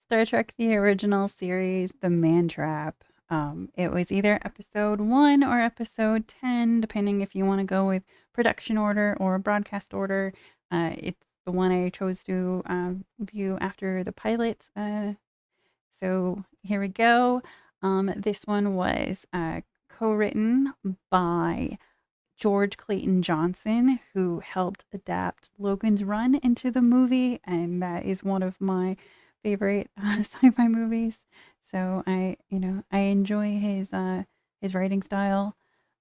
Star Trek the original series, The Man Trap. It was either episode 1 or episode 10, depending if you want to go with production order or broadcast order. It's the one I chose to view after the pilot. So here we go. This one was co-written by George Clayton Johnson, who helped adapt Logan's Run into the movie, and that is one of my favorite sci-fi movies. So I enjoy his writing style.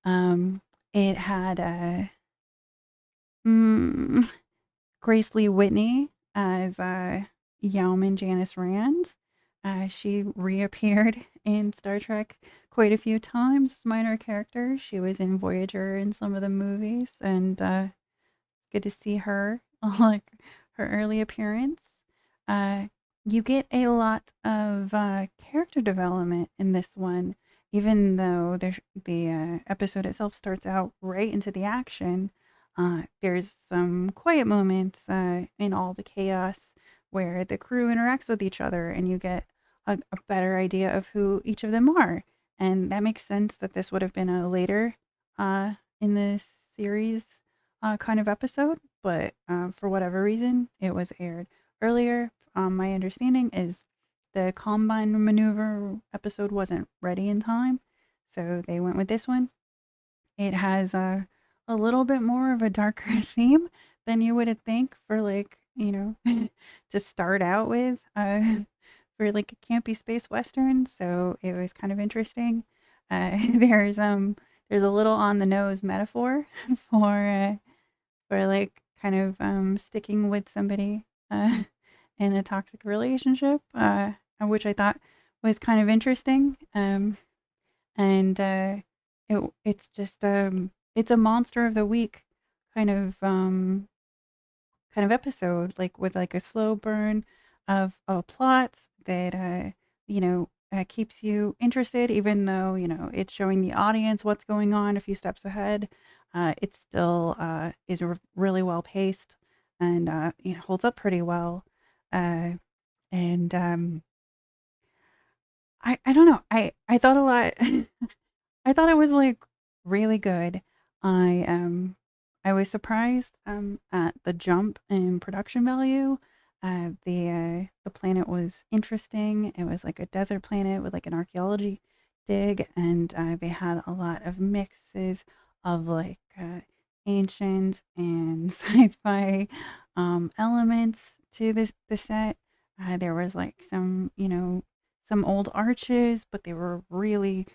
It had mm, Grace Lee Whitney as Yeoman Janice Rand. She reappeared in Star Trek quite a few times as minor character. She was in Voyager in some of the movies, and good to see her, like her early appearance. Uh, you get a lot of character development in this one, even though the episode itself starts out right into the action. There's some quiet moments in all the chaos where the crew interacts with each other, and you get a better idea of who each of them are. And that makes sense that this would have been a later in the series kind of episode, but for whatever reason, it was aired earlier. My understanding is the Combine maneuver episode wasn't ready in time, so they went with this one. It has a little bit more of a darker theme than you would think for to start out with for like a campy space western. So it was kind of interesting. There's a little on the nose metaphor for like kind of sticking with somebody in a toxic relationship, which I thought was kind of interesting. And it's just it's a monster of the week kind of episode, like with like a slow burn of plots that keeps you interested, even though it's showing the audience what's going on a few steps ahead. It still is really well paced and holds up pretty well. Uh, and I don't know. I thought a lot. I thought it was like really good. I um I was surprised at the jump in production value. The planet was interesting. It was like a desert planet with like an archaeology dig, and they had a lot of mixes of like ancient and sci-fi elements to the set. There was like some old arches, but they were really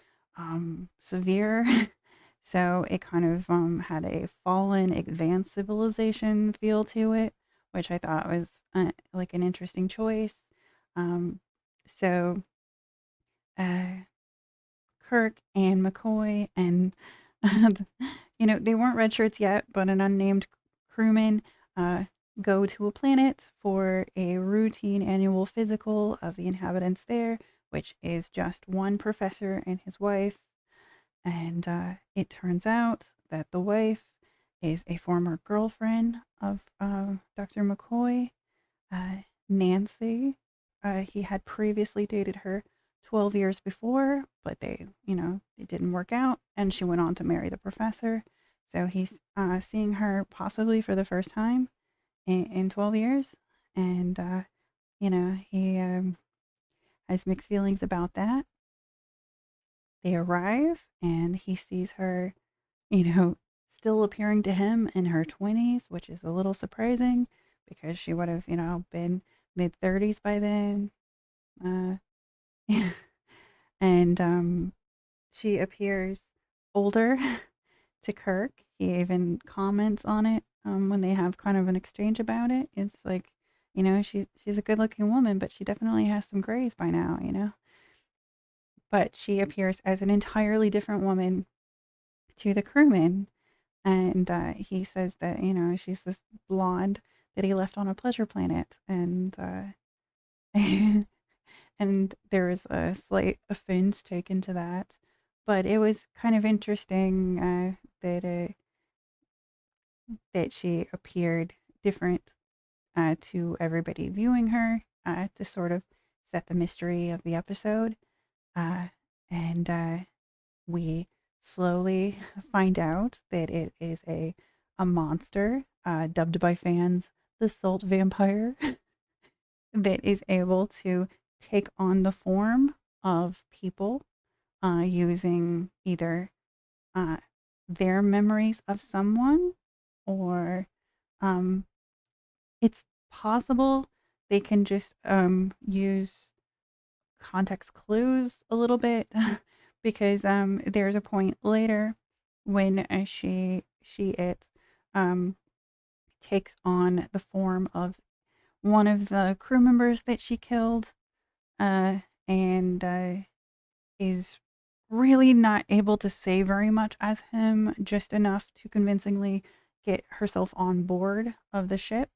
severe. So it kind of had a fallen advanced civilization feel to it, which I thought was like an interesting choice. Um, so uh, Kirk and McCoy and they weren't red shirts yet, but an unnamed crewman uh, go to a planet for a routine annual physical of the inhabitants there, which is just one professor and his wife. And it turns out that the wife is a former girlfriend of Dr. McCoy, Nancy. He had previously dated her 12 years before, but it didn't work out, and she went on to marry the professor. So he's seeing her possibly for the first time in 12 years, and he has mixed feelings about that. They arrive, and he sees her you know, still appearing to him in her 20s, which is a little surprising because she would have, been mid 30s by then. Uh, and she appears older to Kirk. He even comments on it when they have kind of an exchange about it. It's like, she's a good looking woman, but she definitely has some grays by now. But she appears as an entirely different woman to the crewman. And he says that she's this blonde that he left on a pleasure planet, and and there was a slight offense taken to that, but it was kind of interesting that she appeared different to everybody viewing her to sort of set the mystery of the episode. Uh, and we slowly find out that it is a monster, dubbed by fans the Salt Vampire, that is able to take on the form of people using either uh, their memories of someone, or um, it's possible they can just use context clues a little bit because there's a point later when she um takes on the form of one of the crew members that she killed, uh and is really not able to say very much as him, just enough to convincingly get herself on board of the ship,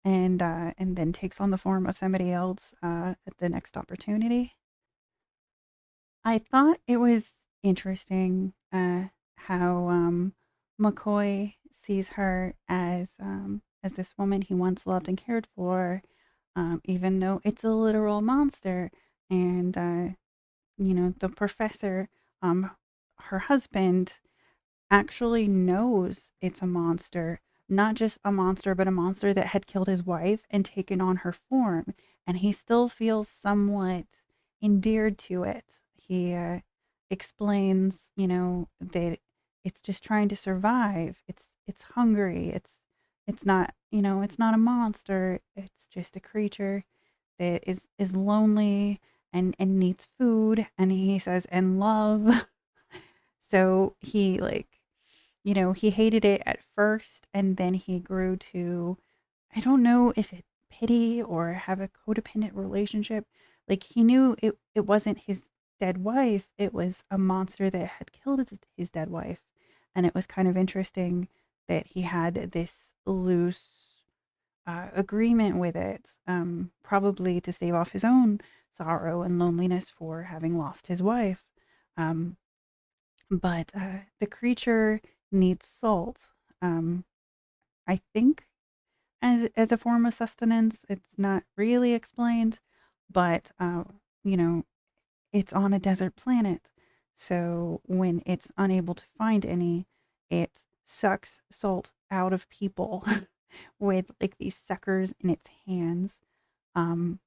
and then takes on the form of somebody else at the next opportunity. I thought it was interesting how McCoy sees her as this woman he once loved and cared for, even though it's a literal monster. And the professor, um, her husband, actually knows it's a monster, not just a monster, but a monster that had killed his wife and taken on her form. And he still feels somewhat endeared to it. He explains, that it's just trying to survive. It's hungry. It's not, it's not a monster. It's just a creature that is lonely and needs food. And he says, and love. So he he hated it at first, and then he grew to, I don't know if it pity or have a codependent relationship. Like, he knew it wasn't his dead wife, it was a monster that had killed his dead wife. And it was kind of interesting that he had this loose agreement with it, probably to stave off his own sorrow and loneliness for having lost his wife. Um, but the creature needs salt. Um, I think as a form of sustenance. It's not really explained, but you know, it's on a desert planet. So when it's unable to find any, it sucks salt out of people with like these suckers in its hands. Um,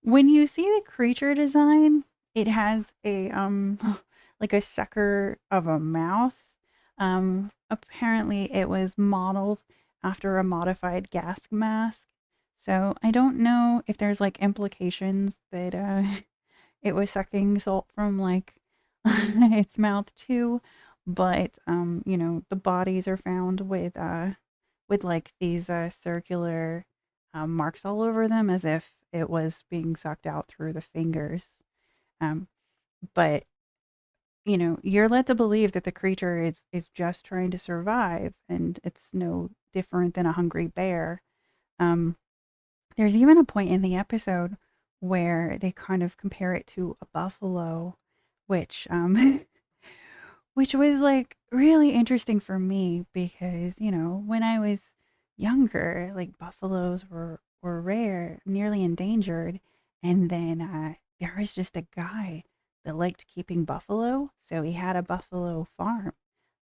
when you see the creature design, it has a like a sucker of a mouth. Apparently it was modeled after a modified gas mask. So I don't know if there's like implications that it was sucking salt from like its mouth too, but the bodies are found with like these circular marks all over them, as if it was being sucked out through the fingers. Um, but you're led to believe that the creature is just trying to survive, and it's no different than a hungry bear. Um, there's even a point in the episode where they kind of compare it to a buffalo, which which was like really interesting for me because, when I was younger, like buffaloes were rare, nearly endangered. And then there was just a guy that liked keeping buffalo. So he had a buffalo farm.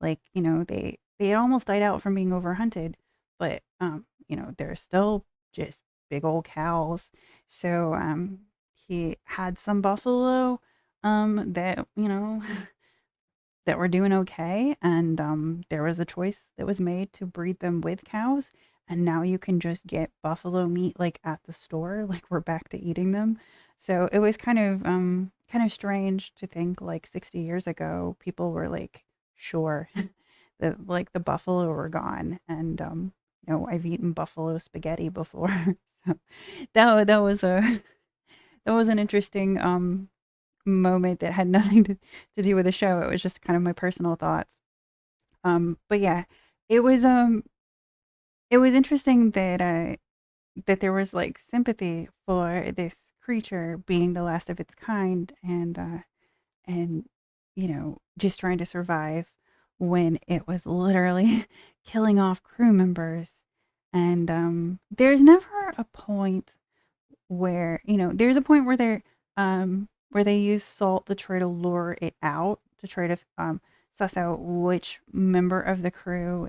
Like, they almost died out from being overhunted, but they're still just big old cows. So he had some buffalo that, that were doing okay, and there was a choice that was made to breed them with cows, and now you can just get buffalo meat like at the store. Like, we're back to eating them. So it was kind of strange to think like 60 years ago people were like sure that like the buffalo were gone. And I've eaten buffalo spaghetti before. So that was a that was an interesting moment that had nothing to do with the show. It was just kind of my personal thoughts. But yeah, it was um it was interesting that there was like sympathy for this creature being the last of its kind, and just trying to survive when it was literally killing off crew members. And there's never a point where, there's a point where they use salt to try to lure it out, to try to suss out which member of the crew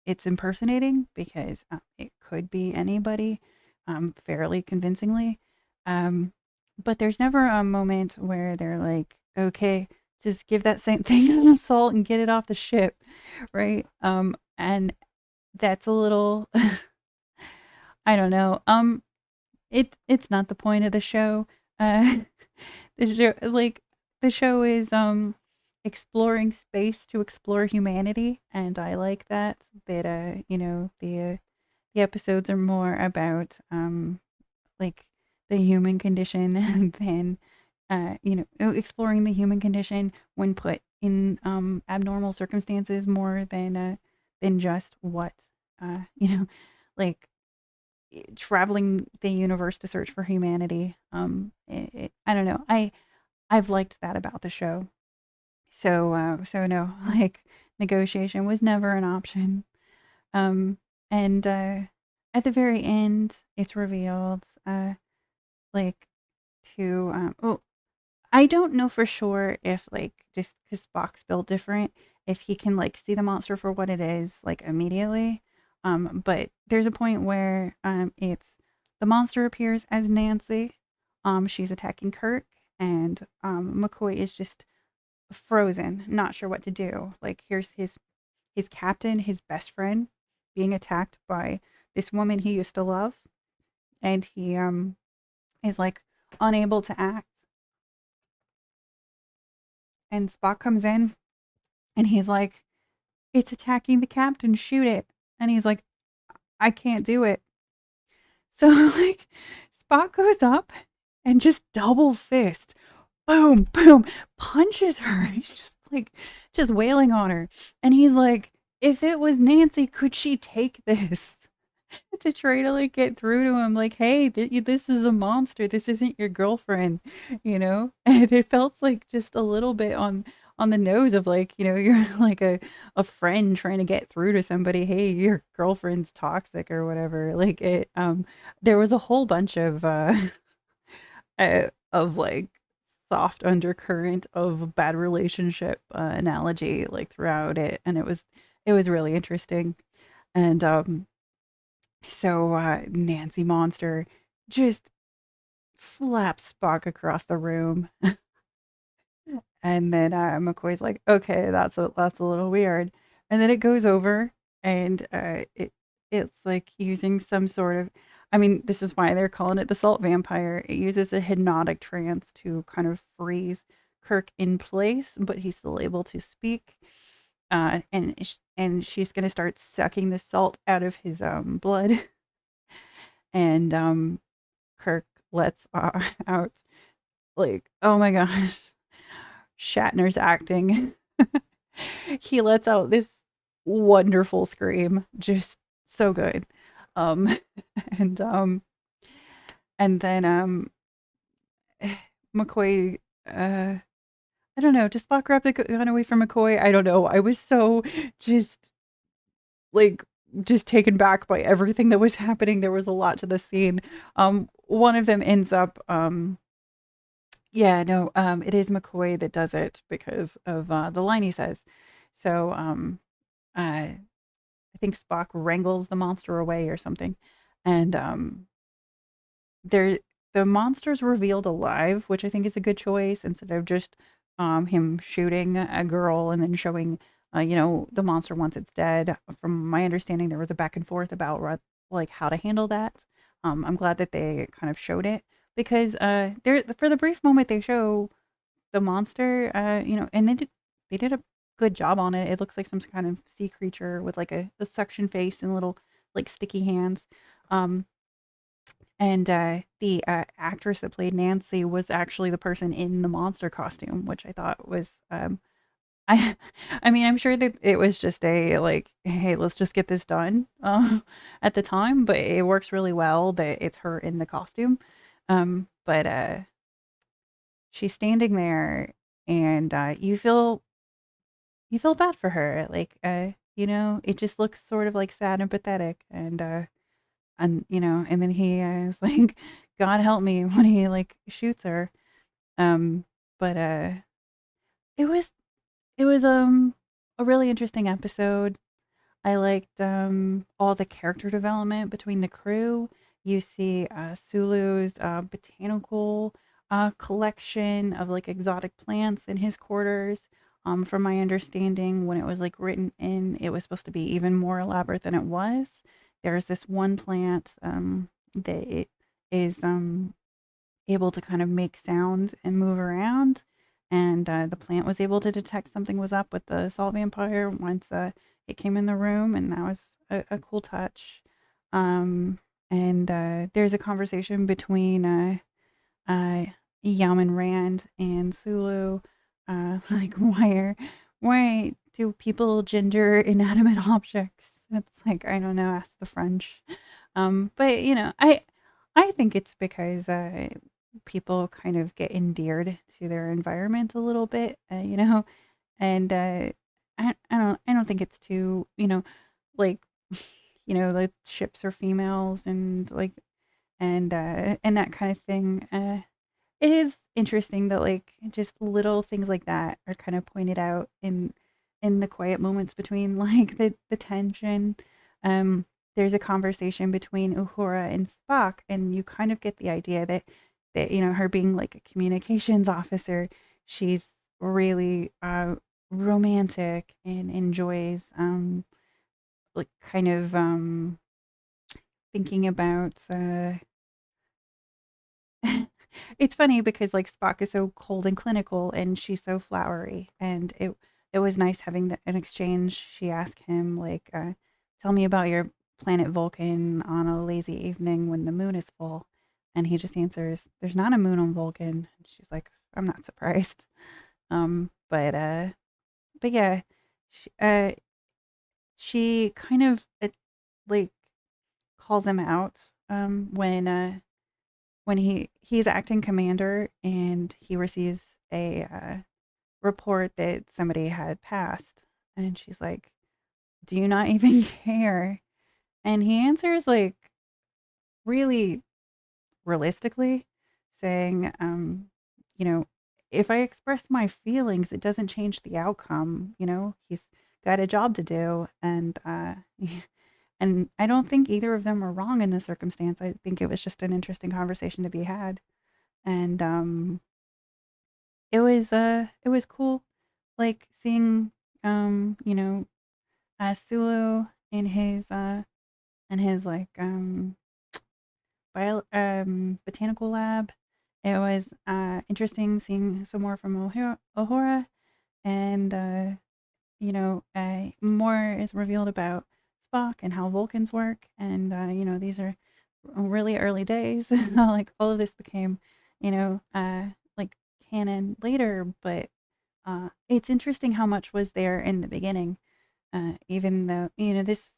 it's impersonating, because it could be anybody, fairly convincingly. Um, but there's never a moment where they're like, okay, just give that same thing some salt and get it off the ship, right? And that's a little, I don't know. It's not the point of the show. Uh, the show, the show is exploring space to explore humanity, and I like that the episodes are more about like the human condition than exploring the human condition when put in abnormal circumstances, more than just what like traveling the universe to search for humanity. I don't know. I've liked that about the show. So no, like, negotiation was never an option. Um, and at the very end, it's revealed, like, to well, I don't know for sure if, like, just because Spock's built different, if he can, like, see the monster for what it is, like, immediately. But there's a point where it's the monster appears as Nancy. She's attacking Kirk, and McCoy is just frozen, not sure what to do. Like, here's his captain, his best friend, being attacked by this woman he used to love, and he is like unable to act. And Spock comes in, and he's like, "It's attacking the captain, shoot it." And he's like, "I can't do it." So like, Spock goes up and just double fist, boom, boom, punches her. He's just like, just wailing on her. And he's like, if it was Nancy, could she take this? To try to, like, get through to him, like, hey, this is a monster. This isn't your girlfriend, you know? And it felt like just a little bit on the nose of, like, you're like a friend trying to get through to somebody. Hey, your girlfriend's toxic or whatever. Like, there was a whole bunch of like soft undercurrent of bad relationship analogy, like, throughout it, and it was really interesting. And so Nancy Monster just slaps Spock across the room, and then McCoy's like, "Okay, that's a little weird," and then it goes over, and it's like using some sort of, I mean, this is why they're calling it the salt vampire. It uses a hypnotic trance to kind of freeze Kirk in place, but he's still able to speak. And she's gonna start sucking the salt out of his blood, and Kirk lets out, like, oh my gosh, Shatner's acting. He lets out this wonderful scream, just so good. Um, and and then McCoy, I don't know, does Spock grab the gun away from McCoy? I don't know. I was so just like just taken back by everything that was happening. There was a lot to the scene. One of them ends up yeah, no, it is McCoy that does it because of the line he says. So I think Spock wrangles the monster away or something, and there the monster's revealed alive, which I think is a good choice, instead of just him shooting a girl and then showing the monster once it's dead. From my understanding, there was a back and forth about like how to handle that. I'm glad that they kind of showed it, because there, for the brief moment they show the monster, and they did a good job on it. It looks like some kind of sea creature with like a suction face and little, like, sticky hands. Um, and the actress that played Nancy was actually the person in the monster costume, which I thought was, I, I mean, I'm sure that it was just a, like, hey, let's just get this done at the time, but it works really well that it's her in the costume. But she's standing there, and you feel bad for her, like, it just looks sort of, like, sad and pathetic, and and then he is like, God help me when he like shoots her. Um, but it was it was a really interesting episode. I liked all the character development between the crew. You see Sulu's botanical collection of like exotic plants in his quarters. From my understanding, when it was like written in, it was supposed to be even more elaborate than it was. There's this one plant that it is able to kind of make sound and move around. And the plant was able to detect something was up with the salt vampire once it came in the room, and that was a cool touch. Um, and there's a conversation between uh, Yaman Rand and Sulu, like why do people gender inanimate objects? It's like I don't know. Ask the French. But I think it's because people kind of get endeared to their environment a little bit, and I don't think it's too, like, the ships are females and like and that kind of thing. It is interesting that like just little things like that are kind of pointed out in the quiet moments between like the tension. Um, there's a conversation between Uhura and Spock, and you kind of get the idea that her being like a communications officer, she's really romantic and enjoys like kind of thinking about it's funny because like Spock is so cold and clinical and she's so flowery, and it was nice having an exchange. She asked him like tell me about your planet Vulcan on a lazy evening when the moon is full, and he just answers there's not a moon on Vulcan. And she's like I'm not surprised. But yeah, she kind of like calls him out when he's acting commander and he receives a report that somebody had passed, and she's like, "Do you not even care?" And he answers like really realistically, saying, you know, if I express my feelings, it doesn't change the outcome. He's got a job to do, and and I don't think either of them are wrong in this circumstance. I think it was just an interesting conversation to be had, and it was cool, like seeing Sulu in his like botanical lab. It was interesting seeing some more from Ohora, and more is revealed about Spock and how Vulcans work, and these are really early days. Like all of this became, like canon later, but it's interesting how much was there in the beginning, even though this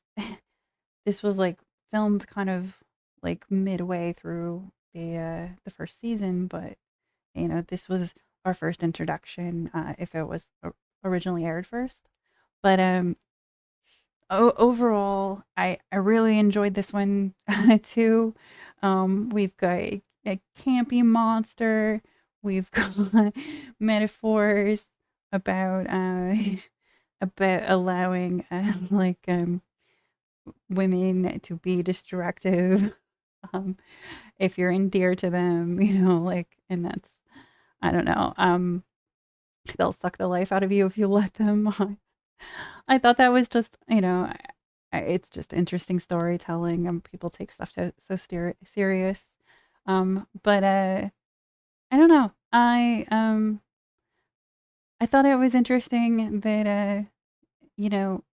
was like filmed kind of like midway through the first season, but this was our first introduction if it was originally aired first. But overall, I really enjoyed this one too. We've got a campy monster. We've got metaphors about about allowing like women to be destructive um, if you're endeared to them, like, and that's I don't know. They'll suck the life out of you if you let them. I thought that was just, it's just interesting storytelling. People take stuff so serious. But I don't know. I thought it was interesting that you know,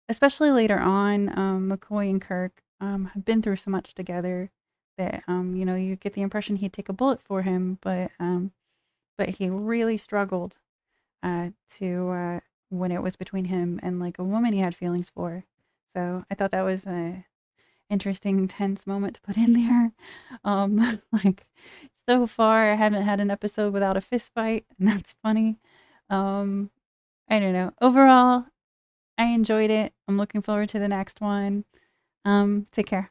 especially later on, McCoy and Kirk have been through so much together that you get the impression he'd take a bullet for him, but he really struggled to when it was between him and like a woman he had feelings for. So I thought that was a interesting, tense moment to put in there. Like so far, I haven't had an episode without a fist fight, and that's funny. Um, I don't know. Overall, I enjoyed it. I'm looking forward to the next one. Take care.